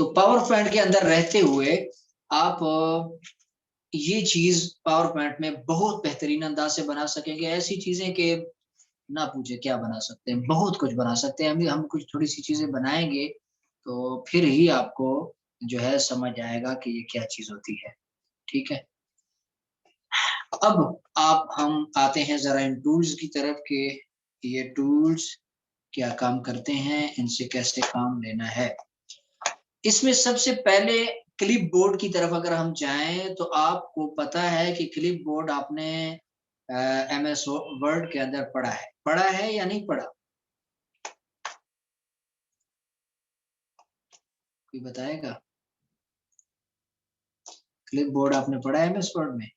तो power point के अंदर रहते हुए आप ये चीज पावर पॉइंट में बहुत बेहतरीन अंदाज से बना सकेंगे। ऐसी चीजें कि ना पूछे क्या बना सकते हैं, बहुत कुछ बना सकते हैं। हम कुछ थोड़ी सी चीजें बनाएंगे तो फिर ही आपको जो है समझ आएगा कि ये क्या चीज होती है। ठीक है, अब हम आते हैं जरा इन टूल्स की तरफ के ये टूल्स क्या काम करते हैं, इनसे कैसे काम लेना है। इसमें सबसे पहले क्लिप बोर्ड की तरफ अगर हम जाएं तो आपको पता है कि क्लिप बोर्ड आपने MS वर्ड के अंदर पढ़ा है या नहीं पढ़ा? कोई बताएगा? क्लिप बोर्ड आपने पढ़ा है MS वर्ड में?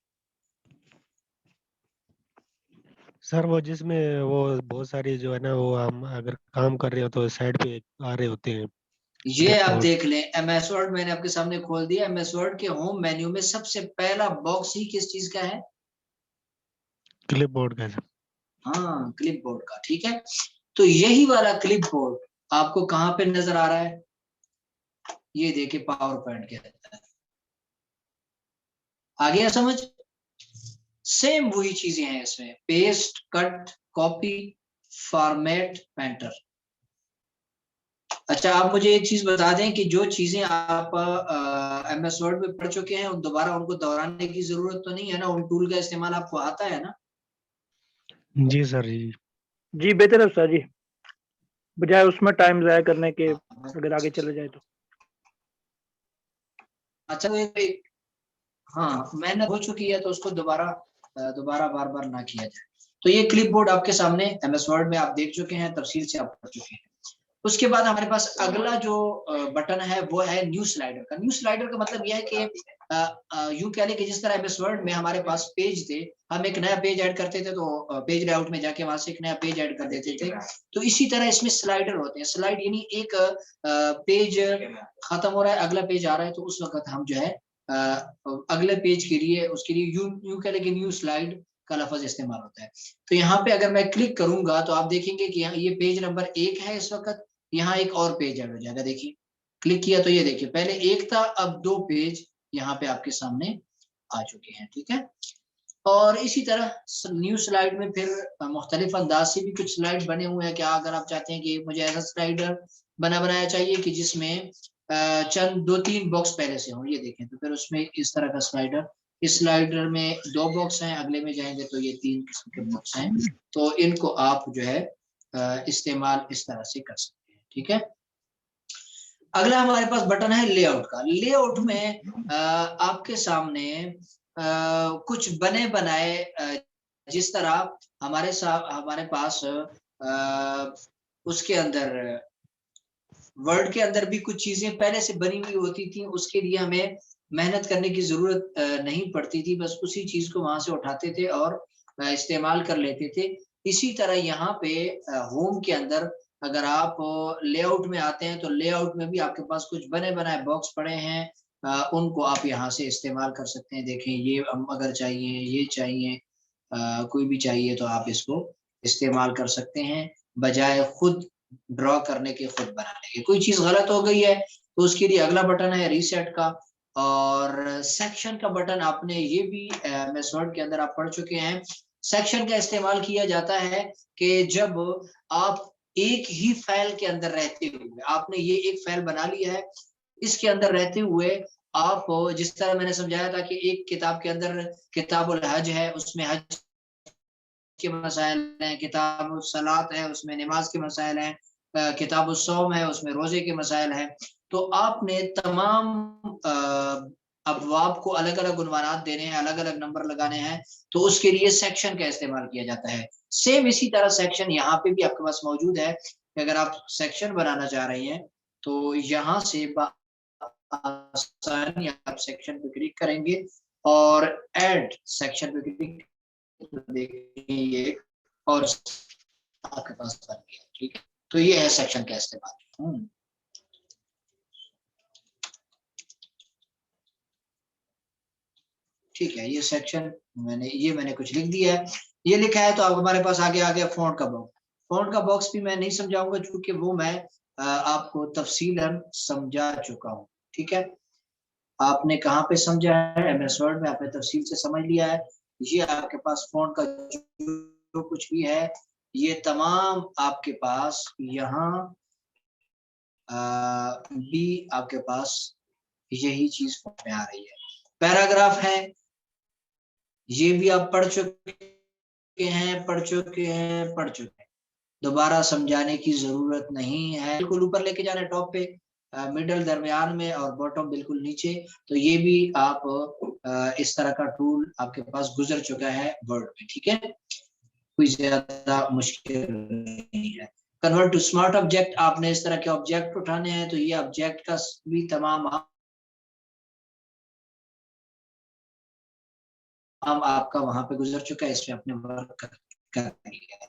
सर वो जिसमें वो बहुत सारी जो है ना, वो हम अगर काम कर रहे हो तो साइड पे आ रहे होते हैं। ये आप देख लें, MS वर्ड मैंने आपके सामने खोल दिया। MS वर्ड के होम मेन्यू में सबसे पहला बॉक्स ही किस चीज का है? क्लिप बोर्ड का। हाँ, क्लिप बोर्ड का। ठीक है, तो यही वाला क्लिप बोर्ड आपको कहाँ पे नजर आ रहा है? ये देखिए पावर पॉइंट के अंदर। आ गया समझ? सेम वही चीजें हैं इसमें, paste, cut, copy, format, painter. अच्छा, आप मुझे एक चीज बता दें कि जो चीजें आप MS वर्ड में पढ़ चुके हैं दोबारा उनको दोहराने की जरूरत तो नहीं है ना? उन टूल का इस्तेमाल आपको आता है ना? जी सर जी। जी बेहतर है सर जी, बजाय उसमें टाइम ज़ाया करने के अगर आगे चले जाए तो। अच्छा, हाँ मेहनत हो चुकी है तो उसको दोबारा बार बार ना किया जाए। तो ये क्लिप बोर्ड आपके सामने MS वर्ड में आप देख चुके हैं, तफसील से आप पढ़ चुके हैं। उसके बाद हमारे पास अगला जो बटन है वो है न्यू स्लाइडर का। न्यू स्लाइडर का मतलब यह है कि यूं कह लें कि जिस तरह MS वर्ड में हमारे पास पेज थे, हम एक नया पेज ऐड करते थे तो पेज लेआउट में जाके वहां से एक नया पेज ऐड कर देते थे, तो इसी तरह इसमें स्लाइडर होते हैं। स्लाइड यानी एक पेज खत्म हो रहा है, अगला पेज आ रहा है, तो उस वक्त हम जो है अगले पेज के लिए उसके लिए यूं कह लें कि न्यू स्लाइड का लफ्ज इस्तेमाल होता है। तो यहाँ पे अगर मैं क्लिक करूंगा तो आप देखेंगे कि यहाँ ये पेज नंबर 1 है इस वक्त, यहाँ एक और पेज ऐड हो जाएगा। देखिए क्लिक किया तो ये देखिए पहले एक था, अब 2 पेज यहाँ पे आपके सामने आ चुके हैं। ठीक है, और इसी तरह न्यू स्लाइड में फिर मुख्तलिफ अंदाज से भी कुछ स्लाइड बने हुए हैं। क्या अगर आप चाहते हैं कि मुझे ऐसा स्लाइडर बनाया चाहिए कि जिसमें चंद 2-3 बॉक्स पहले से हो, ये देखें, तो फिर उसमें इस तरह का स्लाइडर, इस स्लाइडर में 2 बॉक्स हैं, अगले में जाएंगे तो ये 3 किस्म के बॉक्स हैं, तो इनको आप जो है इस्तेमाल इस तरह से कर सकते हैं। ठीक है, अगला हमारे पास बटन है लेआउट का। लेआउट में आपके सामने कुछ बने बनाए जिस तरह हमारे पास उसके अंदर वर्ड के अंदर भी कुछ चीजें पहले से बनी हुई होती थी, उसके लिए हमें मेहनत करने की जरूरत नहीं पड़ती थी, बस उसी चीज को वहां से उठाते थे और इस्तेमाल कर लेते थे। इसी तरह यहाँ पे होम के अंदर अगर आप लेआउट में आते हैं तो लेआउट में भी आपके पास कुछ बने बनाए बॉक्स पड़े हैं, उनको आप यहाँ से इस्तेमाल कर सकते हैं। देखें, ये अगर चाहिए, ये चाहिए, कोई भी चाहिए तो आप इसको इस्तेमाल कर सकते हैं, बजाय खुद ड्रॉ करने के, खुद बनाने के। कोई चीज गलत हो गई है तो उसके लिए अगला बटन है रीसेट का। और सेक्शन का बटन आपने ये भी MS वर्ड के अंदर आप पढ़ चुके हैं। सेक्शन का इस्तेमाल किया जाता है कि जब आप एक ही फाइल के अंदर रहते हुए, आपने ये एक फाइल बना लिया है, इसके अंदर रहते हुए आप, जिस तरह मैंने समझाया था कि एक किताब के अंदर किताबुल हज है, उसमें हज के मसाइल हैं, किताब सलात है उसमें नमाज के मसाइल हैं, किताब सौम है उसमें रोजे के मसाइल हैं, तो आपने तमाम अबवाब को अलग अलग उन्वानात देने हैं, अलग अलग नंबर लगाने हैं, तो उसके लिए सेक्शन का इस्तेमाल किया जाता है। सेम इसी तरह सेक्शन यहाँ पे भी आपके पास मौजूद है कि अगर आप सेक्शन बनाना चाह रहे हैं तो यहाँ से आसानी आप सेक्शन पे क्लिक करेंगे और ऐड सेक्शन पे क्लिक देखिए और आपके पास बन गया। ठीक है, तो ये है सेक्शन का इस्तेमाल। ठीक है, ये सेक्शन मैंने कुछ लिख दिया है, ये लिखा है तो अब हमारे पास आगे आ गया फॉन्ट का बॉक्स। फॉन्ट का बॉक्स भी मैं नहीं समझाऊंगा क्योंकि वो मैं आपको तफसीलन समझा चुका हूँ। ठीक है, आपने कहाँ पे समझा है? एमएस वर्ड में आपने तफसील से समझ लिया है। ये आपके पास फ़ॉन्ट का जो कुछ भी है, ये तमाम आपके पास यहाँ भी आपके पास यही चीज़ फ़ॉन्ट में आ रही है। पैराग्राफ है, ये भी आप पढ़ चुके हैं। दोबारा समझाने की ज़रूरत नहीं है। बिल्कुल ऊपर लेके जाना है टॉप पे, मिडल दरमियान में और बॉटम बिल्कुल नीचे। तो ये भी आप इस तरह का टूल आपके पास गुजर चुका है वर्ड में, ठीक है, कोई ज्यादा मुश्किल नहीं है। कन्वर्ट टू स्मार्ट ऑब्जेक्ट, आपने इस तरह के ऑब्जेक्ट उठाने हैं, तो ये ऑब्जेक्ट का भी तमाम आपका वहां पे गुजर चुका है, इसमें अपने वर्क कर लिया है।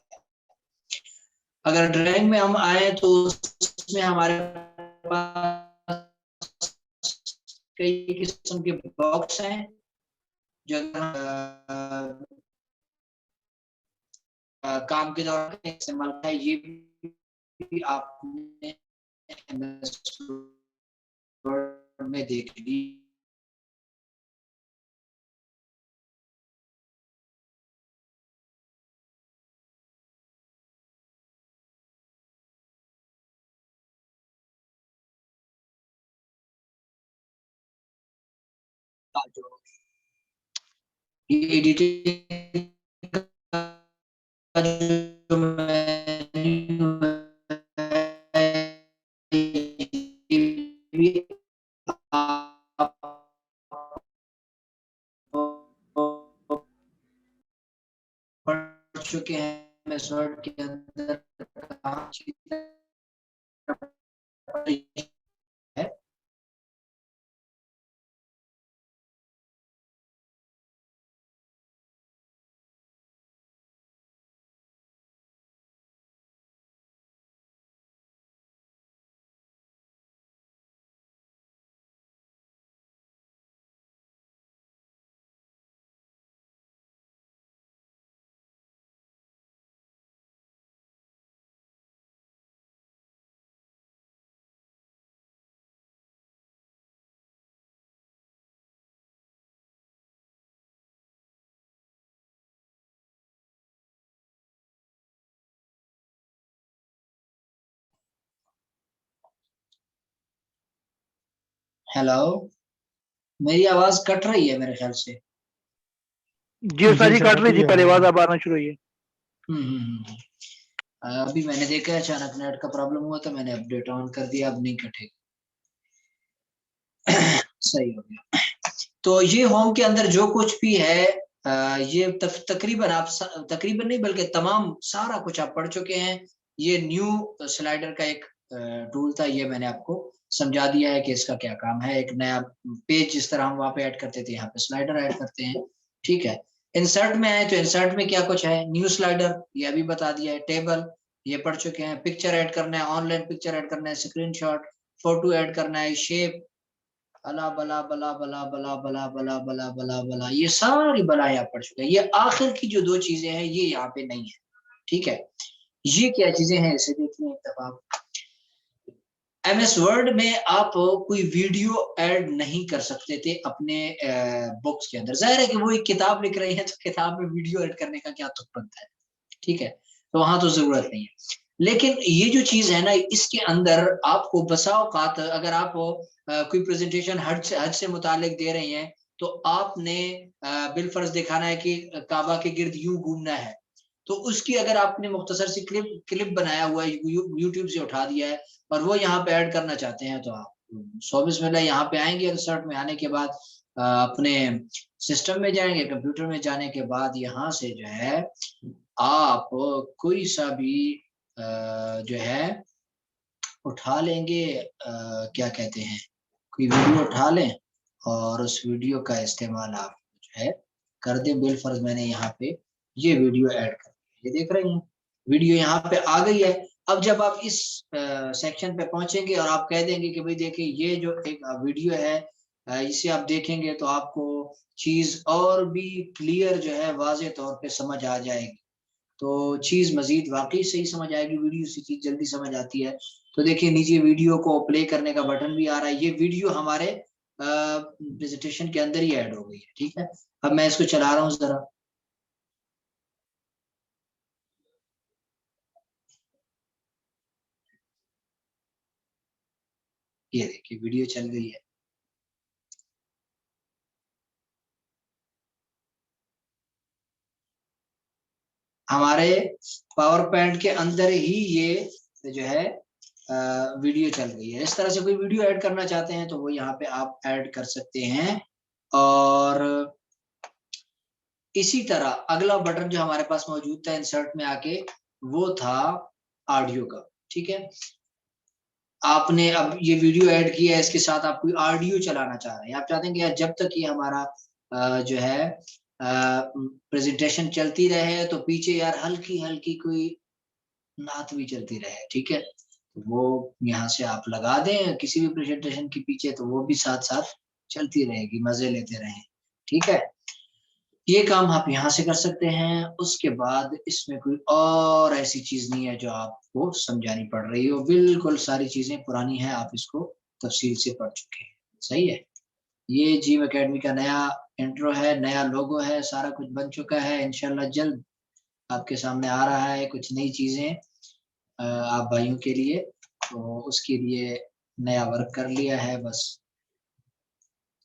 अगर ड्राइंग में हम आए तो उसमें हमारे पास कई किस्म के बॉक्स हैं जो काम के दौरान इस्तेमाल है। ये भी आपने MS वर्ड में देख ली। ये एडिटिंग का जो मेन्यू आप पढ़ चुके हैं MS वर्ड के अंदर है। हेलो, मेरी आवाज कट रही है मेरे ख्याल से। जी उस्ताद जी, सर कट रही अभी थी, आ पहले रही आवाज है। अब आना शुरू हुई है। अभी मैंने देखा अचानक नेट का प्रॉब्लम हुआ तो मैंने अपडेट ऑन कर दिया, अब नहीं कटेगा। सही हो गया। तो ये होम के अंदर जो कुछ भी है, ये तकरीबन आप तकरीबन नहीं बल्कि तमाम सारा कुछ आप पढ़ चुके हैं। ये न्यू स्लाइडर का एक टूल था, ये मैंने आपको समझा दिया है कि इसका क्या काम है। एक नया पेज जिस तरह हम वहाँ पे ऐड करते थे, यहाँ पे स्लाइडर ऐड करते हैं, ठीक है। इंसर्ट में आए तो इंसर्ट में क्या कुछ है, न्यू स्लाइडर ये अभी बता दिया है, टेबल ये पढ़ चुके हैं, पिक्चर ऐड करना है, ऑनलाइन पिक्चर ऐड करना है, स्क्रीनशॉट, फोटो ऐड करना है, शेप, अला बला बला बला बला बला बला बला बला बला, ये सारी बलाएं आप पढ़ चुके हैं। ये आखिर की जो दो चीजें हैं ये यहाँ पे नहीं है, ठीक है। ये क्या चीजें हैं इसे देखिए एक दफा। MS वर्ड में आप कोई वीडियो ऐड नहीं कर सकते थे अपने बुक्स के अंदर। जाहिर है कि वो एक किताब लिख रही है तो किताब में वीडियो ऐड करने का क्या तुक बनता है, ठीक है, तो वहां तो जरूरत नहीं है। लेकिन ये जो चीज है ना, इसके अंदर आपको बसा औकात अगर आप कोई प्रेजेंटेशन हज से मुतालिक दे रहे हैं तो आपने बिलफर्ज दिखाना है कि काबा के गिर्द यूं घूमना है, तो उसकी अगर आपने मुख्तसर सी क्लिप बनाया हुआ है, यूट्यूब से उठा दिया है और वो यहाँ पे ऐड करना चाहते हैं, तो आप 100 यहाँ पे आएंगे। इंसर्ट में आने के बाद अपने सिस्टम में जाएंगे, कंप्यूटर में जाने के बाद यहाँ से जो है आप कोई सा भी जो है उठा लेंगे, क्या कहते हैं, कोई वीडियो उठा लें और उस वीडियो का इस्तेमाल आप जो है कर दें। बिलफर्ज मैंने यहाँ पे ये वीडियो ऐड कर दिया, ये देख रहे हैं वीडियो यहाँ पे आ गई है। अब जब आप इस सेक्शन पे पहुंचेंगे और आप कह देंगे कि भाई देखिए ये जो एक वीडियो है, इसे आप देखेंगे तो आपको चीज और भी क्लियर जो है वाज़ेह तौर पे समझ आ जाएगी, तो चीज मजीद वाकई सही समझ आएगी। वीडियो से चीज जल्दी समझ आती है। तो देखिए नीचे वीडियो को प्ले करने का बटन भी आ रहा है। ये वीडियो हमारे प्रेजेंटेशन के अंदर ही ऐड हो गई है, ठीक है। अब मैं इसको चला रहा हूँ जरा। ये देखिए वीडियो चल गई है। हमारे पावर पॉइंट के अंदर ही ये जो है वीडियो चल रही है। इस तरह से कोई वीडियो ऐड करना चाहते हैं तो वो यहाँ पे आप ऐड कर सकते हैं। और इसी तरह अगला बटन जो हमारे पास मौजूद था इंसर्ट में आके, वो था ऑडियो का, ठीक है। आपने अब ये वीडियो ऐड किया है, इसके साथ आप कोई ऑडियो चलाना चाह रहे हैं, आप चाहते हैं कि यार जब तक ये हमारा जो है प्रेजेंटेशन चलती रहे तो पीछे यार हल्की हल्की कोई नात भी चलती रहे, ठीक है। वो यहाँ से आप लगा दें किसी भी प्रेजेंटेशन के पीछे, तो वो भी साथ साथ चलती रहेगी, मजे लेते रहें, ठीक है। ये काम आप यहाँ से कर सकते हैं। उसके बाद इसमें कोई और ऐसी चीज नहीं है जो आपको समझानी पड़ रही हो, बिल्कुल सारी चीजें पुरानी हैं, आप इसको तफसील से पढ़ चुके हैं, सही है। ये जिम एकेडमी का नया इंट्रो है, नया लोगो है, सारा कुछ बन चुका है। इंशाल्लाह जल्द आपके सामने आ रहा है कुछ नई चीजें आप भाइयों के लिए, तो उसके लिए नया वर्क कर लिया है। बस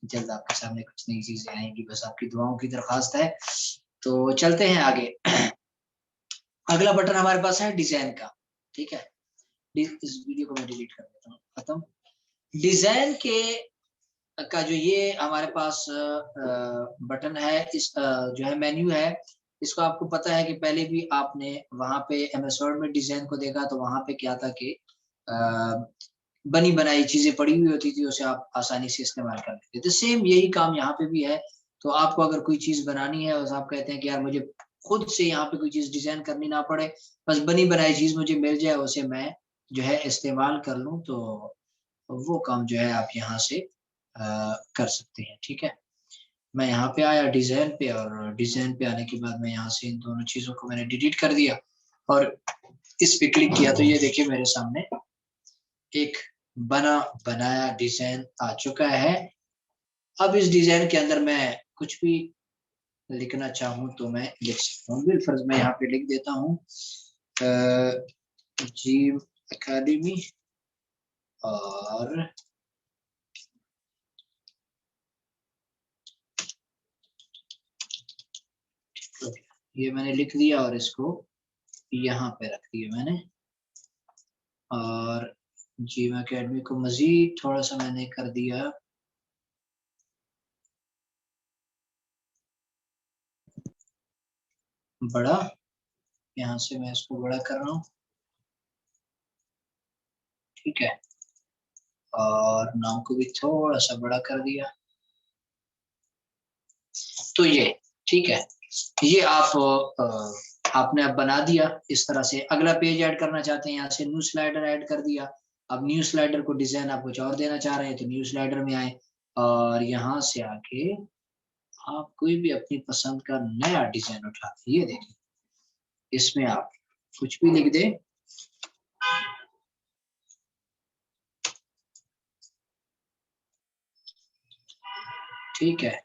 जल्द आपके सामने कुछ नई चीजें आएंगी, बस आपकी दुआओं की दरख्वास्त है। तो चलते हैं आगे। अगला बटन हमारे पास है डिजाइन का, ठीक है। इस वीडियो को मैं डिलीट कर देता हूँ, खत्म। डिजाइन के का जो ये हमारे पास बटन है, इस जो है मेन्यू है, इसको आपको पता है कि पहले भी आपने वहां पे एमएस वर्ड में डिजाइन को देखा, तो वहां पे क्या था कि बनी बनाई चीजें पड़ी हुई होती थी, उसे आप आसानी से इस्तेमाल कर लेते थे। सेम यही काम यहाँ पे भी है। तो आपको अगर कोई चीज बनानी है और आप कहते हैं कि यार मुझे खुद से यहाँ पे कोई चीज डिजाइन करनी ना पड़े, बस बनी बनाई चीज मुझे मिल जाए, उसे मैं जो है इस्तेमाल कर लूँ, तो वो काम जो है आप यहाँ से कर सकते हैं, ठीक है। मैं यहाँ पे आया डिजाइन पे, और डिजाइन पे आने के बाद मैं यहाँ से इन दोनों चीजों को मैंने डिलीट कर दिया और इस पे क्लिक किया, तो ये देखिए मेरे सामने एक बना बनाया डिजाइन आ चुका है। अब इस डिजाइन के अंदर मैं कुछ भी लिखना चाहूँ तो मैं लिख सकता हूँ। बिलफर्ज मैं यहाँ पे लिख देता हूँ जिम एकेडमी, और ये मैंने लिख दिया और इसको यहाँ पे रख दिया मैंने। और जिम एकेडमी को मजीद थोड़ा सा मैंने कर दिया बड़ा, यहाँ से मैं इसको बड़ा कर रहा हूँ, ठीक है। और नाम को भी थोड़ा सा बड़ा कर दिया, तो ये ठीक है। ये आपने अब बना दिया इस तरह से। अगला पेज ऐड करना चाहते हैं, यहाँ से न्यू स्लाइडर ऐड कर दिया। अब न्यू स्लाइडर को डिजाइन आप कुछ और देना चाह रहे हैं, तो न्यू स्लाइडर में आए और यहाँ से आके आप कोई भी अपनी पसंद का नया डिजाइन उठाते, ये देखिए इसमें आप कुछ भी लिख दें, ठीक है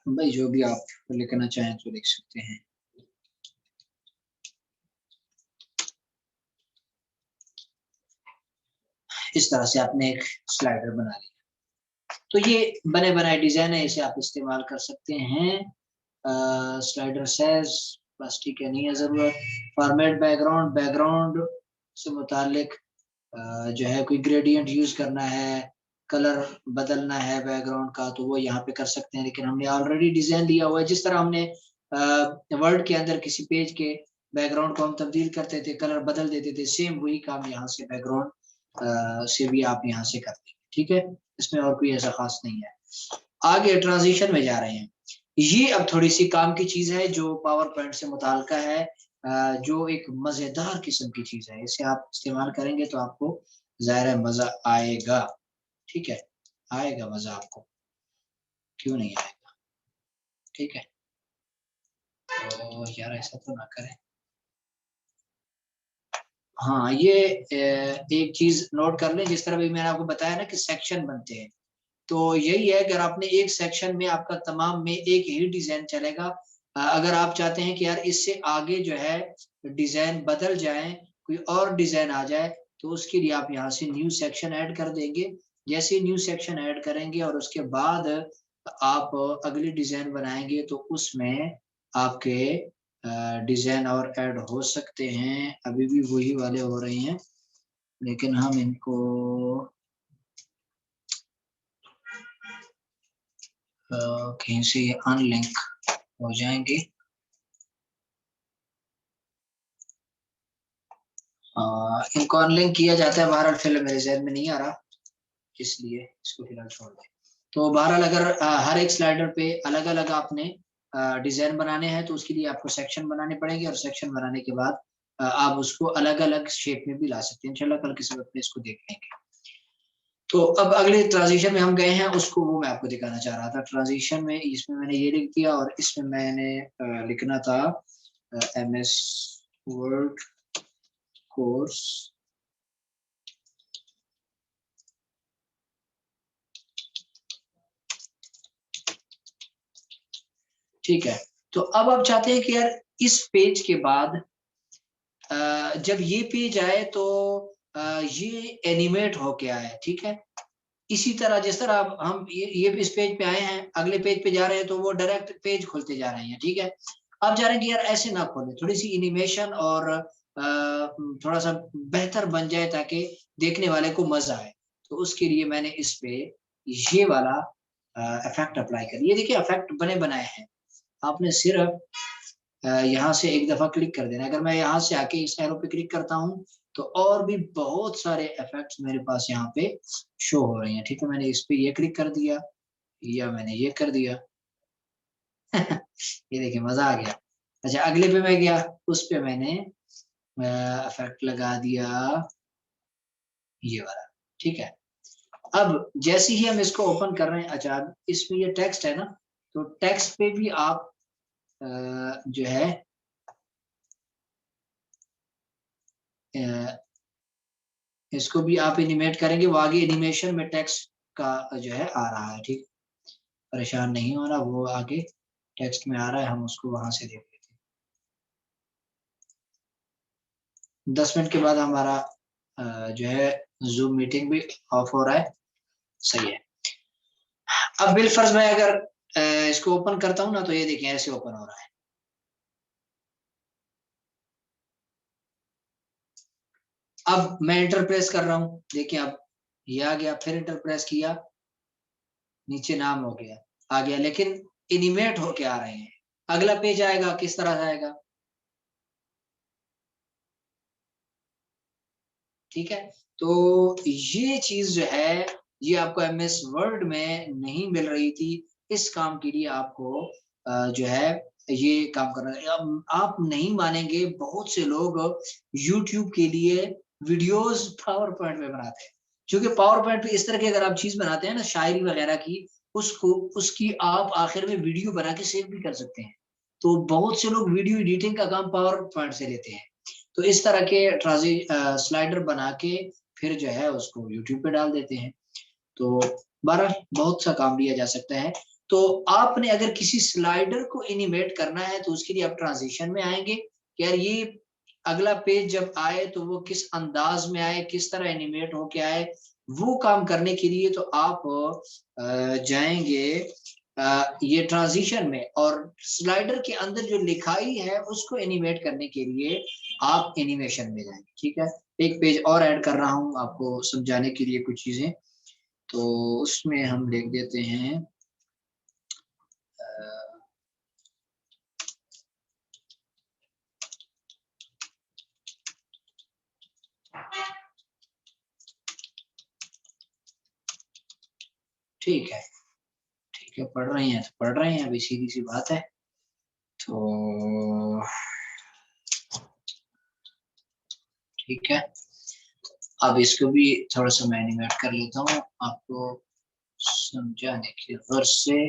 भाई, जो भी आप लिखना चाहें तो लिख सकते हैं। इस तरह से आपने एक स्लाइडर बना लिया, तो ये बने बनाए डिजाइन है, इसे आप इस्तेमाल कर सकते हैं। स्लाइडर सेज बस ठीक है, नहीं है जरूरत। फॉर्मेट बैकग्राउंड, बैकग्राउंड से मुतालिक जो है कोई ग्रेडियंट यूज करना है, कलर बदलना है बैकग्राउंड का, तो वो यहाँ पे कर सकते हैं। लेकिन हमने ऑलरेडी डिजाइन दिया हुआ है, जिस तरह हमने वर्ड के अंदर किसी पेज के बैकग्राउंड को हम तब्दील करते थे, कलर बदल देते थे, सेम वही काम यहाँ से बैकग्राउंड से भी आप यहाँ से करते हैं, ठीक है। इसमें और कोई ऐसा खास नहीं है। आगे ट्रांजिशन में जा रहे हैं। ये अब थोड़ी सी काम की चीज है जो पावर पॉइंट से मुताल्लिका है, जो एक मजेदार किस्म की चीज है। इसे आप इस्तेमाल करेंगे तो आपको ज़ाहिर है मजा आएगा, ठीक है। आएगा मजा आपको, क्यों नहीं आएगा, ठीक है। तो यार ऐसा तो ना करें, हाँ, ये एक चीज नोट कर लें, जिस तरह भी मैंने आपको बताया ना कि सेक्शन बनते हैं, तो यही है, अगर आपने एक सेक्शन में आपका तमाम में एक ही डिजाइन चलेगा। अगर आप चाहते हैं कि यार इससे आगे जो है डिजाइन बदल जाए, कोई और डिजाइन आ जाए, तो उसके लिए आप यहाँ से न्यू सेक्शन ऐड कर देंगे। जैसे न्यू सेक्शन ऐड करेंगे और उसके बाद आप अगली डिजाइन बनाएंगे, तो उसमें आपके डिजाइन और ऐड हो सकते हैं। अभी भी वही वाले हो रहे हैं, लेकिन हम इनको कहीं से ये अनलिंक हो जाएंगे। इनको अनलिंक किया जाता है, बहरहाल फिलहाल मेरे जहन में नहीं आ रहा, इसलिए इसको फिलहाल छोड़ दें। तो बहरहाल अगर हर एक स्लाइडर पे अलग अलग आपने डिजाइन बनाने हैं, तो उसके लिए आपको सेक्शन बनाने पड़ेंगे, और सेक्शन बनाने के बाद आप उसको अलग अलग शेप में भी ला सकते हैं। इंशाल्लाह कल के सबक में इसको देख लेंगे। तो अब अगले ट्रांजिशन में हम गए हैं, उसको वो मैं आपको दिखाना चाह रहा था। ट्रांजिशन में इसमें मैंने ये लिख दिया, और इसमें मैंने लिखना था MS वर्ड कोर्स ठीक है। तो अब आप चाहते हैं कि यार इस पेज के बाद जब ये पेज आए तो ये एनिमेट होके आए, ठीक है। इसी तरह जिस तरह अब हम ये इस पेज पे आए हैं, अगले पेज पे जा रहे हैं, तो वो डायरेक्ट पेज खोलते जा रहे हैं, ठीक है। अब जा रहे हैं कि यार ऐसे ना खोले, थोड़ी सी एनिमेशन और थोड़ा सा बेहतर बन जाए ताकि देखने वाले को मजा आए। तो उसके लिए मैंने इस पे ये वाला इफेक्ट अप्लाई कर, ये देखिए इफेक्ट बने बनाए हैं। आपने सिर्फ यहाँ से एक दफा क्लिक कर देना। अगर मैं यहाँ से आके इस एरो पे क्लिक करता हूँ, तो और भी बहुत सारे इफेक्ट्स मेरे पास यहाँ पे शो हो रहे हैं, ठीक है। मैंने इस पे ये क्लिक कर दिया, या मैंने ये कर दिया ये देखिए मजा आ गया। अच्छा, अगले पे मैं गया, उस पे मैंने इफेक्ट लगा दिया ये वाला, ठीक है। अब जैसे ही हम इसको ओपन कर रहे हैं, अच्छा अब इसमें ये टेक्स्ट है ना, तो टेक्स्ट पे भी आप जो है इसको भी आप एनिमेट करेंगे, वो आगे एनिमेशन में टेक्स्ट का जो है आ रहा है, ठीक। परेशान नहीं होना, वो आगे टेक्स्ट में आ रहा है, हम उसको वहां से देख लेते हैं। 10 मिनट के बाद हमारा जो है जूम मीटिंग भी ऑफ हो रहा है, सही है। अब बिलफर्ज मैं अगर इसको ओपन करता हूँ ना, तो ये देखिए ऐसे ओपन हो रहा है। अब मैं इंटर प्रेस कर रहा हूँ, देखिए अब ये आ गया, फिर इंटर प्रेस किया, नीचे नाम हो गया, आ गया, लेकिन एनिमेट होके आ रहे हैं। अगला पेज आएगा, किस तरह से आएगा, ठीक है। तो ये चीज जो है, ये आपको MS वर्ड में नहीं मिल रही थी। इस काम के लिए आपको जो है ये काम करना है। अब आप नहीं मानेंगे, बहुत से लोग YouTube के लिए वीडियोस पावर पॉइंट में बनाते हैं, क्योंकि पावर पॉइंट पे इस तरह की अगर आप चीज बनाते हैं ना, शायरी वगैरह की, उसको उसकी आप आखिर में वीडियो बना के सेव भी कर सकते हैं। तो बहुत से लोग वीडियो एडिटिंग का काम पावर पॉइंट से लेते हैं। तो इस तरह के स्लाइडर बना के फिर जो है उसको यूट्यूब पे डाल देते हैं। तो 12 बहुत सा काम लिया जा सकता है। तो आपने अगर किसी स्लाइडर को एनिमेट करना है, तो उसके लिए आप ट्रांजिशन में आएंगे कि यार ये अगला पेज जब आए तो वो किस अंदाज में आए, किस तरह एनिमेट होके आए। वो काम करने के लिए तो आप जाएंगे ये ट्रांजिशन में, और स्लाइडर के अंदर जो लिखाई है उसको एनिमेट करने के लिए आप एनिमेशन में जाएंगे, ठीक है। एक पेज और ऐड कर रहा हूं आपको समझाने के लिए कुछ चीजें, तो उसमें हम लिख देते हैं ठीक है, ठीक है, पढ़ रहे हैं तो पढ़ रहे हैं, अभी सीधी सी बात है। तो ठीक है, अब इसको भी थोड़ा सा मैं एनिमेट कर लेता हूँ आपको समझाने के गर्ज से।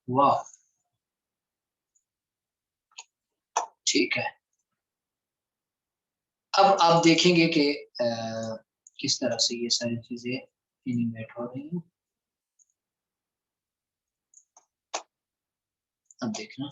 वाह, ठीक है। अब आप देखेंगे कि किस तरह से ये सारी चीजें एनिमेट हो रही हैं। अब देखना,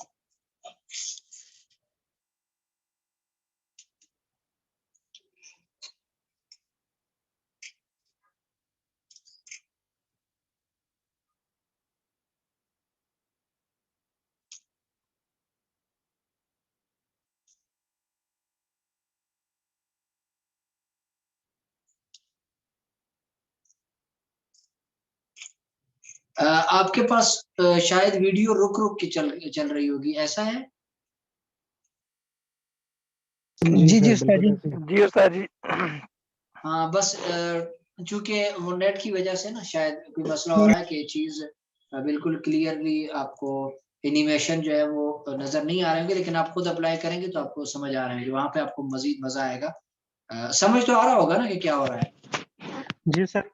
आपके पास शायद वीडियो रुक रुक के चल रही होगी, ऐसा है? जी जी सर, उस्ताद जी। बिल्कुल ऐसे ही। जी उस्ताद जी। हाँ, बस चूंकि वो नेट की वजह से ना शायद कोई मसला हो रहा है कि चीज बिल्कुल क्लियरली आपको एनिमेशन जो है वो नजर नहीं आ रहे होंगे, लेकिन आप खुद अप्लाई करेंगे तो आपको समझ आ रहे हैं, वहां पे आपको मजीद मजा आएगा। समझ तो आ रहा होगा ना कि क्या हो रहा है? जी सर।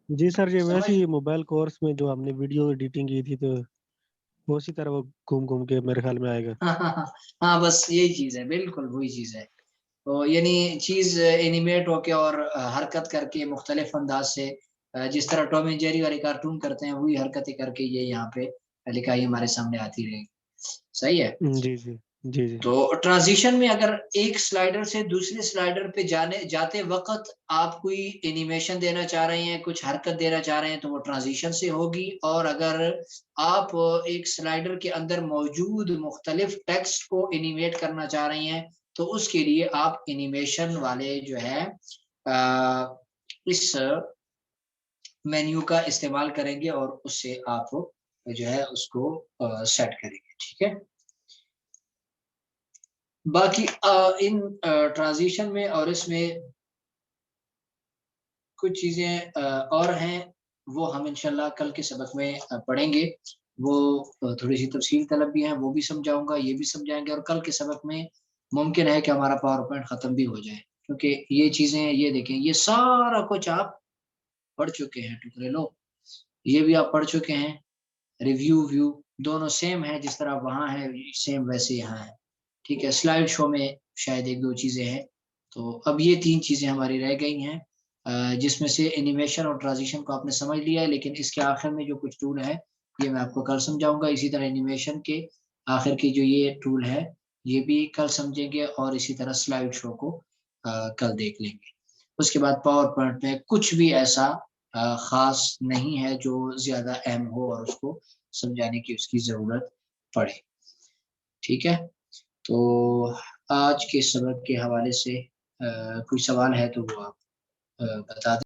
जी सर, ये समझ वैसे ही मोबाइल कोर्स में जो हमने वीडियो एडिटिंग की थी, तो उसी तरह वो घूम घूम के मेरे ख्याल में आएगा। हाँ हाँ हाँ हाँ, बस यही चीज है, बिल्कुल वही चीज है। तो यानी चीज एनिमेट होके और हरकत करके मुख्तलिफ अंदाज से, जिस तरह टॉम एंड जेरी वाले कार्टून करते हैं वही हरकतें करके ये यहाँ पे लिखाई हमारे सामने आती रहेगी। सही है। जी जी। जी जी। तो ट्रांजिशन में अगर एक स्लाइडर से दूसरे स्लाइडर पे जाते वक्त आप कोई एनिमेशन देना चाह रहे हैं, कुछ हरकत देना चाह रहे हैं, तो वो ट्रांजिशन से होगी। और अगर आप एक स्लाइडर के अंदर मौजूद मुख्तलिफ टेक्स्ट को एनिमेट करना चाह रहे हैं, तो उसके लिए आप एनिमेशन वाले जो है इस मेन्यू का इस्तेमाल करेंगे और उससे आप जो है उसको सेट करेंगे। ठीक है। बाकी इन ट्रांजिशन में और इसमें कुछ चीजें और हैं, वो हम इंशाल्लाह कल के सबक में पढ़ेंगे। वो थोड़ी सी तफसील तलब भी हैं, वो भी समझाऊंगा, ये भी समझाएंगे। और कल के सबक में मुमकिन है कि हमारा पावर पॉइंट खत्म भी हो जाए, क्योंकि ये चीजें, ये देखें, ये सारा कुछ आप पढ़ चुके हैं। टुकड़े लो, ये भी आप पढ़ चुके हैं। रिव्यू व्यू दोनों सेम है, जिस तरह वहां है सेम वैसे यहाँ है। ठीक है। स्लाइड शो में शायद एक दो चीजें हैं। तो अब ये तीन चीजें हमारी रह गई हैं, जिसमें से एनिमेशन और ट्रांजिशन को आपने समझ लिया है, लेकिन इसके आखिर में जो कुछ टूल है ये मैं आपको कल समझाऊंगा। इसी तरह एनिमेशन के आखिर की जो ये टूल है ये भी कल समझेंगे, और इसी तरह स्लाइड शो को कल देख लेंगे। उसके बाद पावर पॉइंट में कुछ भी ऐसा खास नहीं है जो ज्यादा अहम हो और उसको समझाने की उसकी जरूरत पड़े। ठीक है। तो आज के सबक के हवाले से कोई सवाल है तो वो आप बता दें।